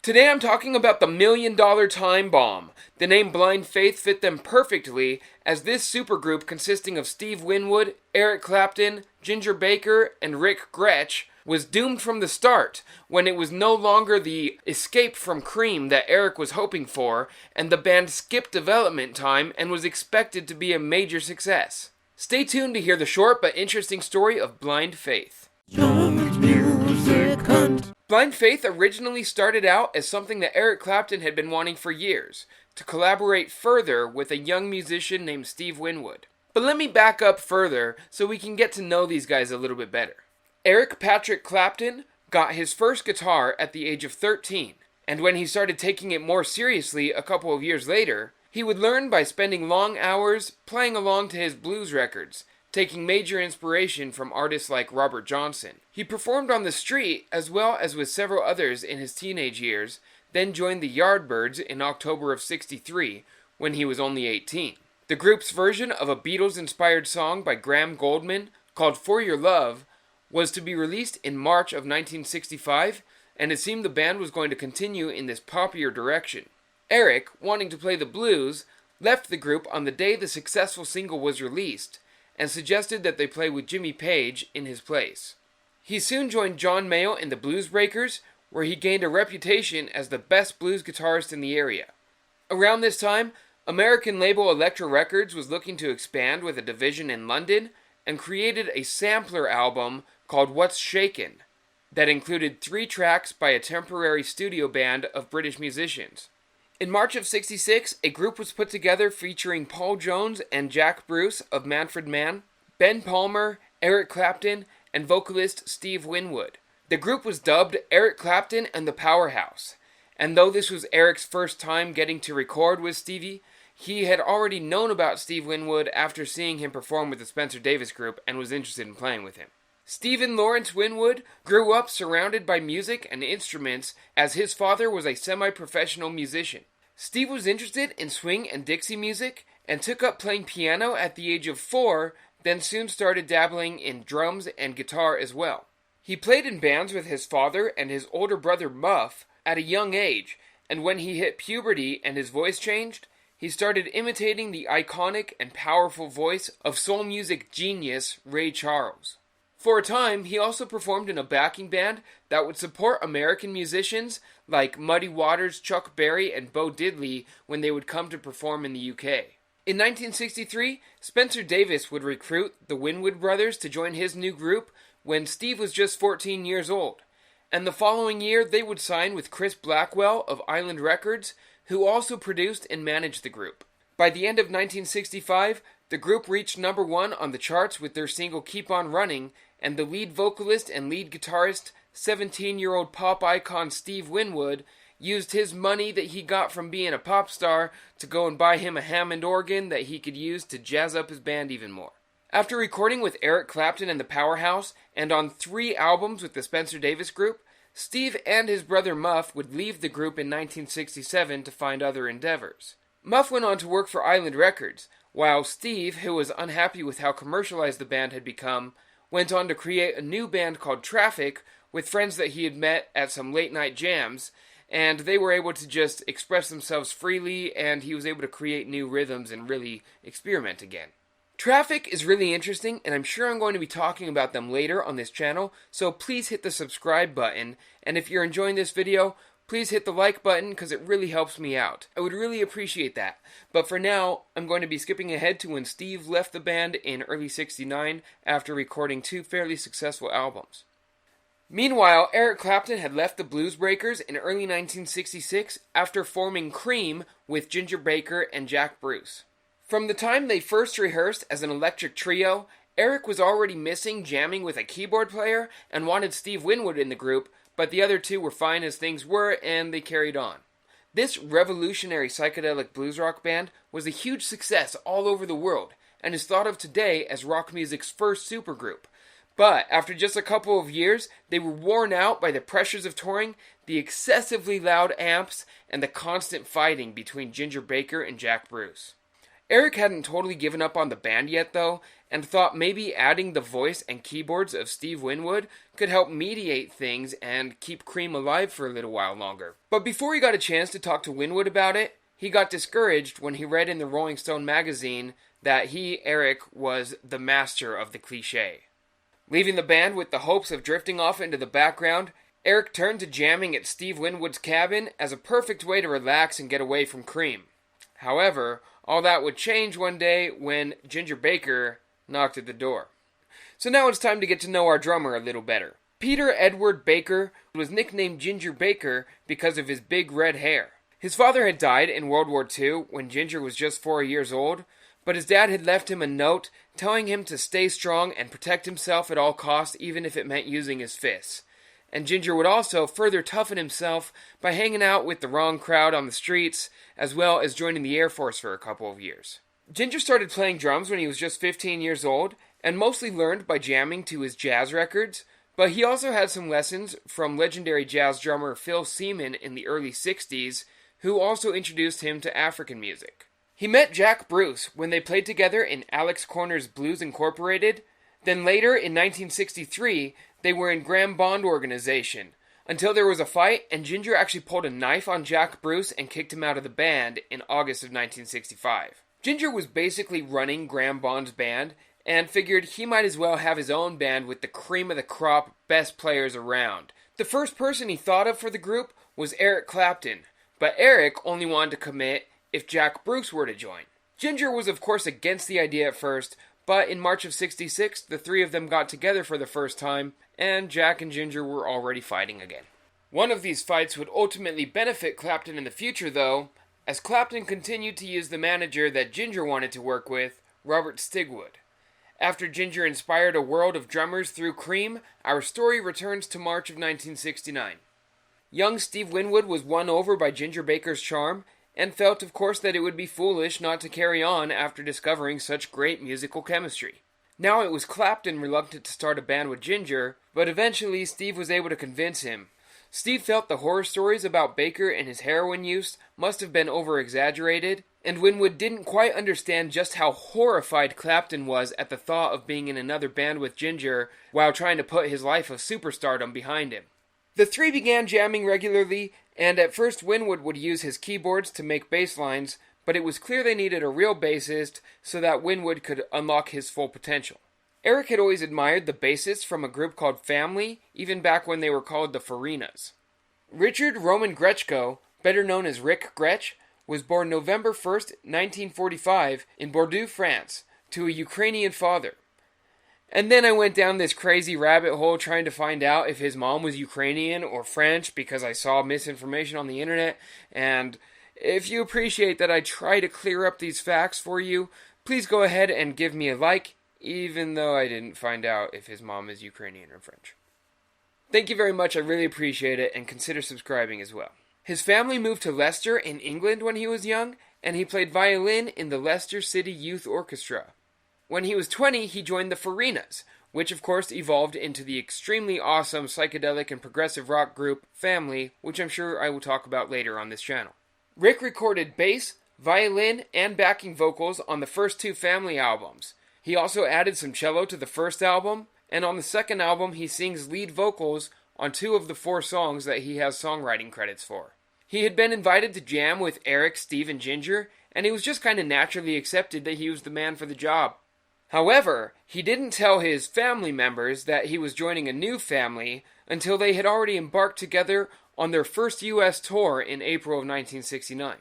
Today I'm talking about the $1 Million Time Bomb. The name Blind Faith fit them perfectly, as this supergroup consisting of Steve Winwood, Eric Clapton, Ginger Baker, and Rick Grech was doomed from the start, when it was no longer the escape from Cream that Eric was hoping for, and the band skipped development time and was expected to be a major success. Stay tuned to hear the short but interesting story of Blind Faith. Blind Faith originally started out as something that Eric Clapton had been wanting for years, to collaborate further with a young musician named Steve Winwood. But let me back up further so we can get to know these guys a little bit better. Eric Patrick Clapton got his first guitar at the age of 13, and when he started taking it more seriously a couple of years later, he would learn by spending long hours playing along to his blues records, taking major inspiration from artists like Robert Johnson. He performed on the street as well as with several others in his teenage years, then joined the Yardbirds in October of '63 when he was only 18. The group's version of a Beatles-inspired song by Graham Goldman called For Your Love was to be released in March of 1965, and it seemed the band was going to continue in this poppier direction. Eric, wanting to play the blues, left the group on the day the successful single was released, and suggested that they play with Jimmy Page in his place. He soon joined John Mayall in the Blues Breakers, where he gained a reputation as the best blues guitarist in the area. Around this time, American label Elektra Records was looking to expand with a division in London, and created a sampler album called What's Shakin', that included 3 tracks by a temporary studio band of British musicians. In March of '66, a group was put together featuring Paul Jones and Jack Bruce of Manfred Mann, Ben Palmer, Eric Clapton, and vocalist Steve Winwood. The group was dubbed Eric Clapton and the Powerhouse, and though this was Eric's first time getting to record with Stevie, he had already known about Steve Winwood after seeing him perform with the Spencer Davis Group and was interested in playing with him. Stephen Lawrence Winwood grew up surrounded by music and instruments as his father was a semi-professional musician. Steve was interested in swing and Dixie music and took up playing piano at the age of 4, then soon started dabbling in drums and guitar as well. He played in bands with his father and his older brother Muff at a young age, and when he hit puberty and his voice changed, he started imitating the iconic and powerful voice of soul music genius Ray Charles. For a time, he also performed in a backing band that would support American musicians like Muddy Waters, Chuck Berry, and Bo Diddley when they would come to perform in the UK. In 1963, Spencer Davis would recruit the Winwood brothers to join his new group when Steve was just 14 years old, and the following year they would sign with Chris Blackwell of Island Records, who also produced and managed the group. By the end of 1965, the group reached number 1 on the charts with their single Keep On Running, and the lead vocalist and lead guitarist, 17-year-old pop icon Steve Winwood, used his money that he got from being a pop star to go and buy him a Hammond organ that he could use to jazz up his band even more. After recording with Eric Clapton and the Powerhouse, and on 3 albums with the Spencer Davis Group, Steve and his brother Muff would leave the group in 1967 to find other endeavors. Muff went on to work for Island Records, while Steve, who was unhappy with how commercialized the band had become, went on to create a new band called Traffic with friends that he had met at some late-night jams, and they were able to just express themselves freely, and he was able to create new rhythms and really experiment again. Traffic is really interesting, and I'm sure I'm going to be talking about them later on this channel, so please hit the subscribe button, and if you're enjoying this video, please hit the like button because it really helps me out. I would really appreciate that. But for now, I'm going to be skipping ahead to when Steve left the band in early '69 after recording 2 fairly successful albums. Meanwhile, Eric Clapton had left the Blues Breakers in early 1966 after forming Cream with Ginger Baker and Jack Bruce. From the time they first rehearsed as an electric trio, Eric was already missing jamming with a keyboard player and wanted Steve Winwood in the group, but the other 2 were fine as things were, and they carried on. This revolutionary psychedelic blues rock band was a huge success all over the world, and is thought of today as rock music's first supergroup. But after just a couple of years, they were worn out by the pressures of touring, the excessively loud amps, and the constant fighting between Ginger Baker and Jack Bruce. Eric hadn't totally given up on the band yet though, and thought maybe adding the voice and keyboards of Steve Winwood could help mediate things and keep Cream alive for a little while longer. But before he got a chance to talk to Winwood about it, he got discouraged when he read in the Rolling Stone magazine that he, Eric, was the master of the cliché. Leaving the band with the hopes of drifting off into the background, Eric turned to jamming at Steve Winwood's cabin as a perfect way to relax and get away from Cream. However, all that would change one day when Ginger Baker knocked at the door. So now it's time to get to know our drummer a little better. Peter Edward Baker was nicknamed Ginger Baker because of his big red hair. His father had died in World War II when Ginger was just 4 years old, but his dad had left him a note telling him to stay strong and protect himself at all costs, even if it meant using his fists. And Ginger would also further toughen himself by hanging out with the wrong crowd on the streets, as well as joining the Air Force for a couple of years. Ginger started playing drums when he was just 15 years old, and mostly learned by jamming to his jazz records, but he also had some lessons from legendary jazz drummer Phil Seaman in the early 60s, who also introduced him to African music. He met Jack Bruce when they played together in Alex Corner's Blues Incorporated. Then later, in 1963, they were in Graham Bond Organization, until there was a fight and Ginger actually pulled a knife on Jack Bruce and kicked him out of the band in August of 1965. Ginger was basically running Graham Bond's band and figured he might as well have his own band with the cream of the crop best players around. The first person he thought of for the group was Eric Clapton, but Eric only wanted to commit if Jack Bruce were to join. Ginger was of course against the idea at first, but in March of '66, the three of them got together for the first time, and Jack and Ginger were already fighting again. One of these fights would ultimately benefit Clapton in the future, though, as Clapton continued to use the manager that Ginger wanted to work with, Robert Stigwood. After Ginger inspired a world of drummers through Cream, our story returns to March of 1969. Young Steve Winwood was won over by Ginger Baker's charm, and felt, of course, that it would be foolish not to carry on after discovering such great musical chemistry. Now it was Clapton reluctant to start a band with Ginger, but eventually Steve was able to convince him. Steve felt the horror stories about Baker and his heroin use must have been over-exaggerated, and Winwood didn't quite understand just how horrified Clapton was at the thought of being in another band with Ginger while trying to put his life of superstardom behind him. The three began jamming regularly, and at first Winwood would use his keyboards to make bass lines, but it was clear they needed a real bassist so that Winwood could unlock his full potential. Eric had always admired the bassists from a group called Family, even back when they were called the Farinas. Richard Roman Grechko, better known as Rick Grech, was born November 1st, 1945, in Bordeaux, France, to a Ukrainian father. And then I went down this crazy rabbit hole trying to find out if his mom was Ukrainian or French because I saw misinformation on the internet. And if you appreciate that I try to clear up these facts for you, please go ahead and give me a like, even though I didn't find out if his mom is Ukrainian or French. Thank you very much, I really appreciate it, and consider subscribing as well. His family moved to Leicester in England when he was young, and he played violin in the Leicester City Youth Orchestra. When he was 20, he joined the Farinas, which of course evolved into the extremely awesome psychedelic and progressive rock group Family, which I'm sure I will talk about later on this channel. Rick recorded bass, violin, and backing vocals on the first two Family albums. He also added some cello to the first album, and on the second album he sings lead vocals on 2 of the 4 songs that he has songwriting credits for. He had been invited to jam with Eric, Steve, and Ginger, and it was just kind of naturally accepted that he was the man for the job. However, he didn't tell his family members that he was joining a new family until they had already embarked together on their first U.S. tour in April of 1969.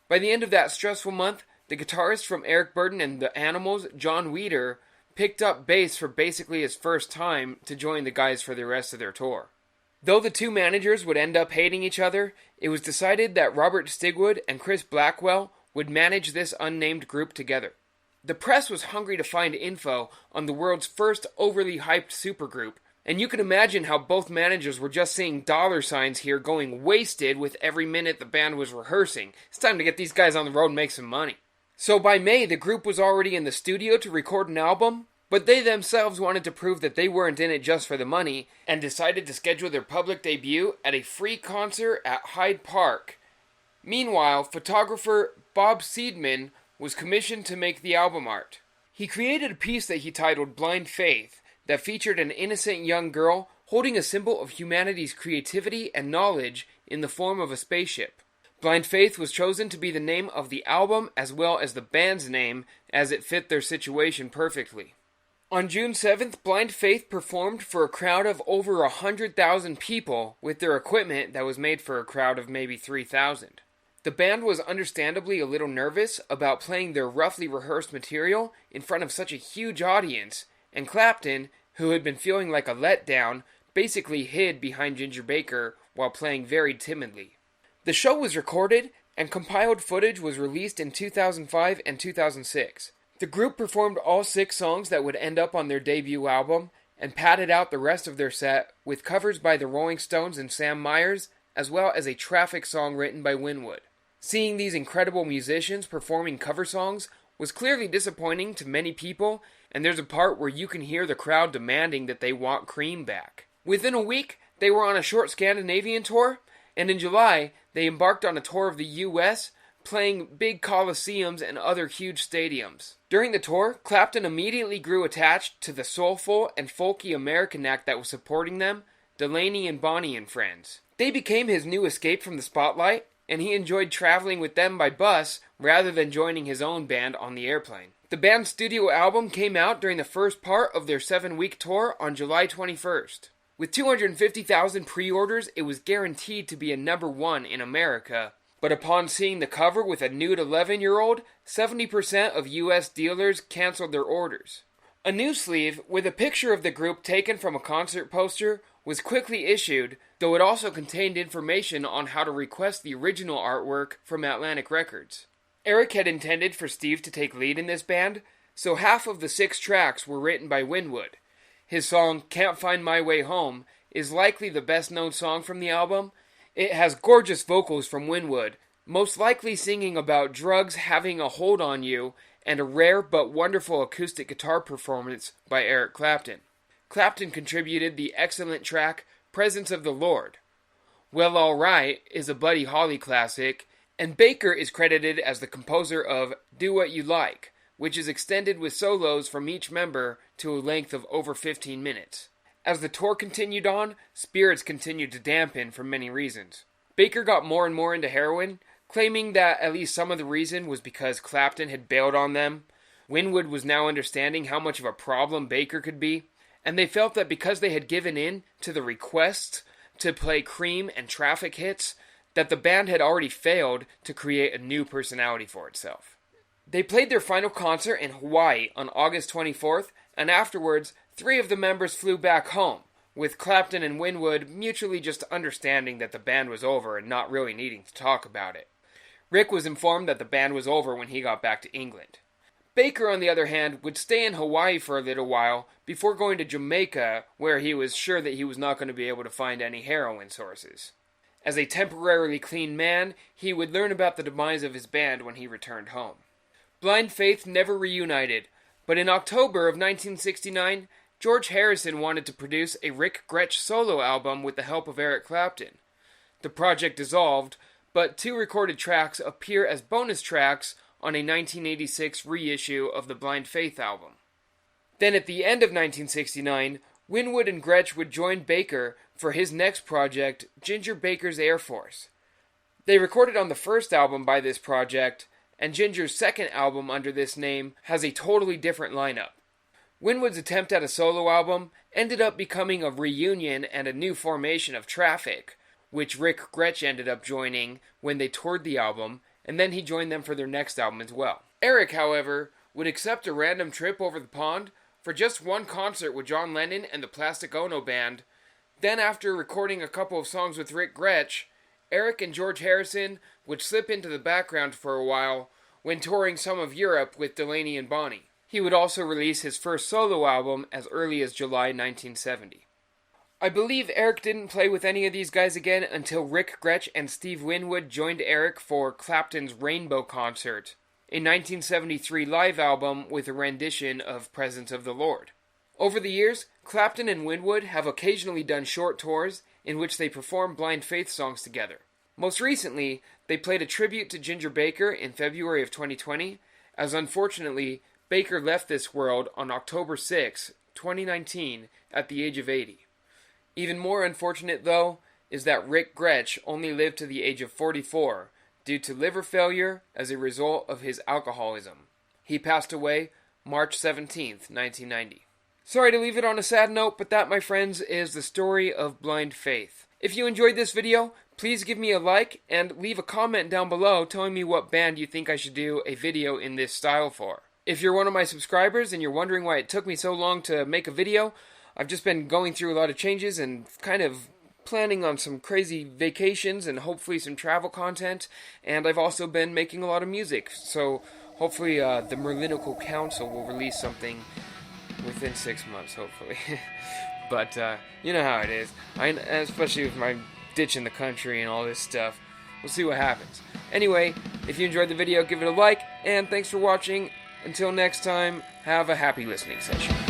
By the end of that stressful month, the guitarist from Eric Burdon and the Animals, John Weeder, picked up bass for basically his first time to join the guys for the rest of their tour. Though the two managers would end up hating each other, it was decided that Robert Stigwood and Chris Blackwell would manage this unnamed group together. The press was hungry to find info on the world's first overly hyped supergroup, and you can imagine how both managers were just seeing dollar signs here going wasted with every minute the band was rehearsing. It's time to get these guys on the road and make some money. So by May, the group was already in the studio to record an album, but they themselves wanted to prove that they weren't in it just for the money, and decided to schedule their public debut at a free concert at Hyde Park. Meanwhile, photographer Bob Seidemann was commissioned to make the album art. He created a piece that he titled Blind Faith that featured an innocent young girl holding a symbol of humanity's creativity and knowledge in the form of a spaceship. Blind Faith was chosen to be the name of the album as well as the band's name, as it fit their situation perfectly. On June 7th, Blind Faith performed for a crowd of over 100,000 people with their equipment that was made for a crowd of maybe 3,000. The band was understandably a little nervous about playing their roughly rehearsed material in front of such a huge audience, and Clapton, who had been feeling like a letdown, basically hid behind Ginger Baker while playing very timidly. The show was recorded, and compiled footage was released in 2005 and 2006. The group performed all 6 songs that would end up on their debut album, and padded out the rest of their set with covers by the Rolling Stones and Sam Myers, as well as a Traffic song written by Winwood. Seeing these incredible musicians performing cover songs was clearly disappointing to many people, and there's a part where you can hear the crowd demanding that they want Cream back. Within a week, they were on a short Scandinavian tour, and in July, they embarked on a tour of the U.S., playing big coliseums and other huge stadiums. During the tour, Clapton immediately grew attached to the soulful and folky American act that was supporting them, Delaney and Bonnie and Friends. They became his new escape from the spotlight, and he enjoyed traveling with them by bus rather than joining his own band on the airplane. The band's studio album came out during the first part of their 7-week tour on July 21st. With 250,000 pre-orders, it was guaranteed to be a #1 in America, but upon seeing the cover with a nude 11-year-old, 70% of U.S. dealers canceled their orders. A new sleeve with a picture of the group taken from a concert poster was quickly issued, though it also contained information on how to request the original artwork from Atlantic Records. Eric had intended for Steve to take lead in this band, so half of the 6 tracks were written by Winwood. His song, Can't Find My Way Home, is likely the best-known song from the album. It has gorgeous vocals from Winwood, most likely singing about drugs having a hold on you, and a rare but wonderful acoustic guitar performance by Eric Clapton. Clapton contributed the excellent track Presence of the Lord. Well Alright is a Buddy Holly classic, and Baker is credited as the composer of Do What You Like, which is extended with solos from each member to a length of over 15 minutes. As the tour continued on, spirits continued to dampen for many reasons. Baker got more and more into heroin, claiming that at least some of the reason was because Clapton had bailed on them. Winwood was now understanding how much of a problem Baker could be, and they felt that because they had given in to the requests to play Cream and Traffic hits, that the band had already failed to create a new personality for itself. They played their final concert in Hawaii on August 24th, and afterwards, 3 of the members flew back home, with Clapton and Winwood mutually just understanding that the band was over and not really needing to talk about it. Rick was informed that the band was over when he got back to England. Baker, on the other hand, would stay in Hawaii for a little while before going to Jamaica, where he was sure that he was not going to be able to find any heroin sources. As a temporarily clean man, he would learn about the demise of his band when he returned home. Blind Faith never reunited, but in October of 1969, George Harrison wanted to produce a Rick Grech solo album with the help of Eric Clapton. The project dissolved, but 2 recorded tracks appear as bonus tracks on a 1986 reissue of the Blind Faith album. Then at the end of 1969, Winwood and Grech would join Baker for his next project, Ginger Baker's Air Force. They recorded on the first album by this project, and Ginger's second album under this name has a totally different lineup. Winwood's attempt at a solo album ended up becoming a reunion and a new formation of Traffic, which Rick Grech ended up joining when they toured the album, and then he joined them for their next album as well. Eric, however, would accept a random trip over the pond for just one concert with John Lennon and the Plastic Ono Band. Then after recording a couple of songs with Rick Grech, Eric and George Harrison would slip into the background for a while when touring some of Europe with Delaney and Bonnie. He would also release his first solo album as early as July 1970. I believe Eric didn't play with any of these guys again until Rick Grech and Steve Winwood joined Eric for Clapton's Rainbow Concert, a 1973 live album with a rendition of Presence of the Lord. Over the years, Clapton and Winwood have occasionally done short tours in which they perform Blind Faith songs together. Most recently, they played a tribute to Ginger Baker in February of 2020, as unfortunately, Baker left this world on October 6, 2019, at the age of 80. Even more unfortunate, though, is that Rick Grech only lived to the age of 44 due to liver failure as a result of his alcoholism. He passed away March 17, 1990. Sorry to leave it on a sad note, but that, my friends, is the story of Blind Faith. If you enjoyed this video, please give me a like and leave a comment down below telling me what band you think I should do a video in this style for. If you're one of my subscribers and you're wondering why it took me so long to make a video, I've just been going through a lot of changes and kind of planning on some crazy vacations and hopefully some travel content, and I've also been making a lot of music, so hopefully the Merlinical Council will release something within 6 months, hopefully. But you know how it is, especially with my ditching the country and all this stuff. We'll see what happens. Anyway, if you enjoyed the video, give it a like, and thanks for watching. Until next time, have a happy listening session.